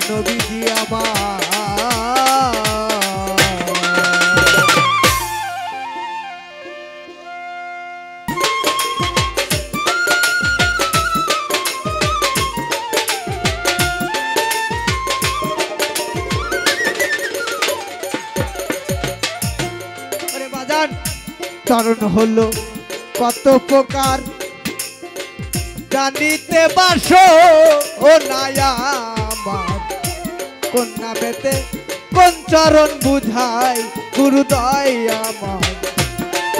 নবীজি আমার। চরণ হলো কত প্রকার জানিতে বাসো ও নায়া আমার, কোন নামেতে কোন চরণ বুঝাই গুরুদয় আমার,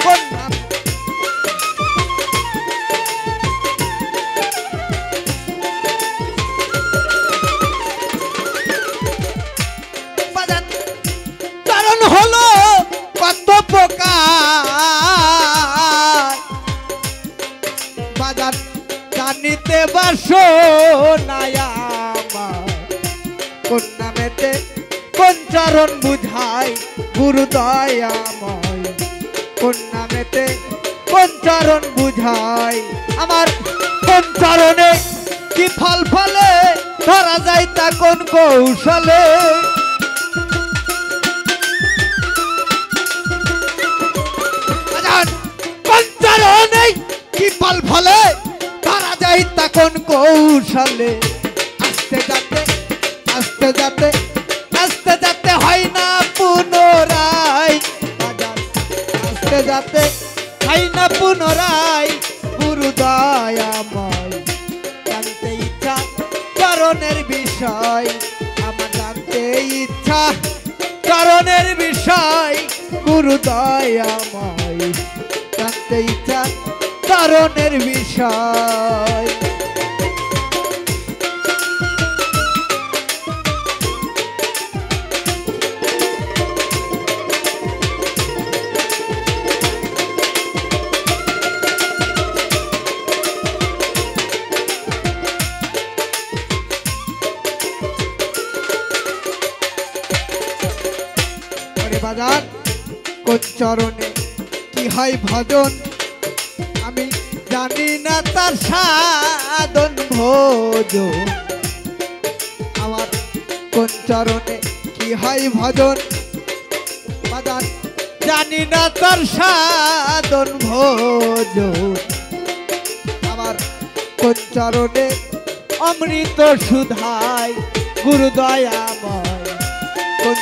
কোন নাম চরণ হলো কত প্রকার বাজার জানিতে বাসো নায়া আমার, কোন নামেতে কোন চরণ বুঝাই গুরুদয় আমায়, কোন নামেতে কোন চরণ বুঝাই আমার, কোন চরণে কি ফল ফলে ধরা যায় তা কোন কৌশলে, কোন চরণে কি ফল ফলে ধরা যায় তা কোন কৌশলে, আস্তে যাতে আস্তে যাতে আস্তে যাতে হয় না পুনরায়, আস্তে যাতে হয় না পুনরায় গুরুদয় আমায়, জানতে ইচ্ছা চরণের বিষয় আমার, জানতে ইচ্ছা চরণের বিষয় গুরুদয় আমায়, জানতে ইচ্ছা চরণের বিষয়। বাজার কোন চরণে কি হয় ভজন আমি জানি না তার সাধন ভোজন, আমার কোন চরণে কি হয় ভজন বাজার জানি না তার সাধন ভোজন, আমার কোন চরণে অমৃত সুধায় গুরুদয় আমায়, কোন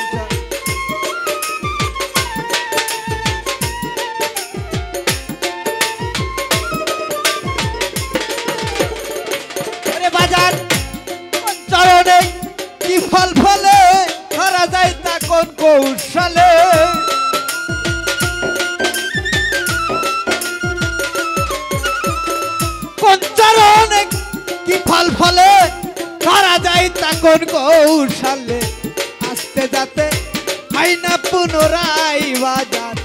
চরণে কি ফল ফলে ধরা যায় তা কোন কৌশলে, কোন চরণে কি ফল ফলে ধরা যায় তা কোন কৌশলে, আস্তে যাতে হয় না পুনরায় বাজার,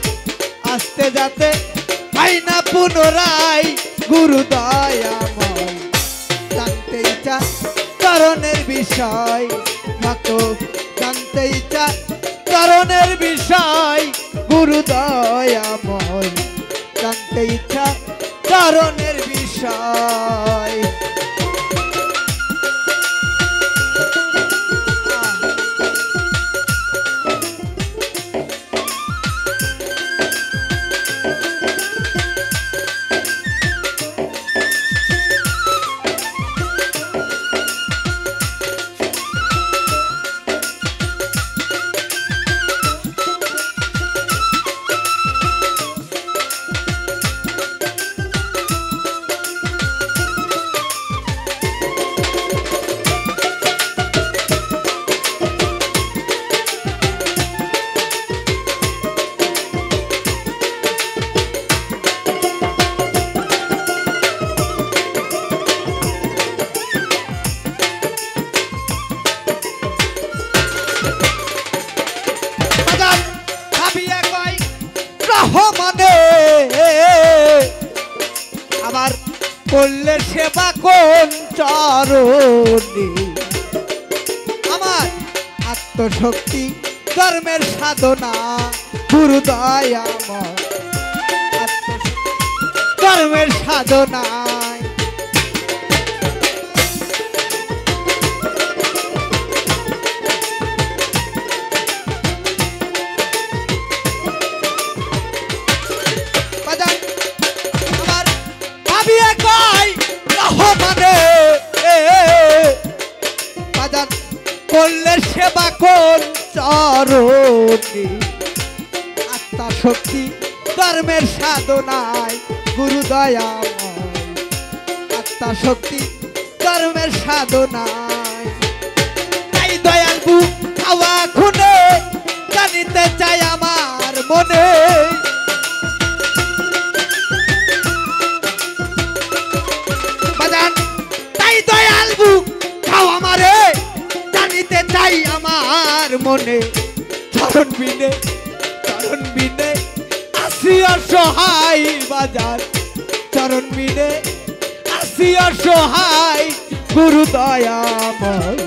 আস্তে যাতে হয় না পুনরায় গুরুদয় আমায়, জানতে ইচ্ছা চরণের বিষয় ভক্ত, জানতে ইচ্ছা চরণের বিষয় গুরুদয় আমায়, জানতে ইচ্ছা চরণের বিষয়। আমার করলে সেবা কোন চরণে, আমার আত্মশক্তি কর্মের সাধনা গুরুদয় আমার, কর্মের সাধনায় করলে সেবা কোন চরণে আত্মা শক্তি কর্মের সাধনায় গুরু দয়াময় আত্মা শক্তি কর্মের সাধনায় তাই দয়াল বুক খাওয়া খুনে জানিতে চাই আমার মনে বাজান তাই দয়াল বুক খাও আমারে জানিতে চাই আমার মনে চরণ বিনে আসি অসহায় বাজার চরণ বিনে আসি অসহায় গুরু দয়াময়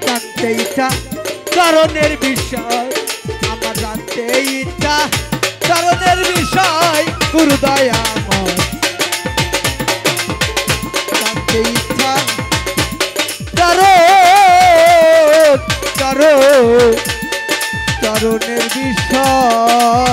জানতে ইচ্ছা চরণের বিষয় আমার জানতে ইচ্ছা চরণের বিষয় গুরু দয়াময় জানতে ইচ্ছা চরণের বিষয়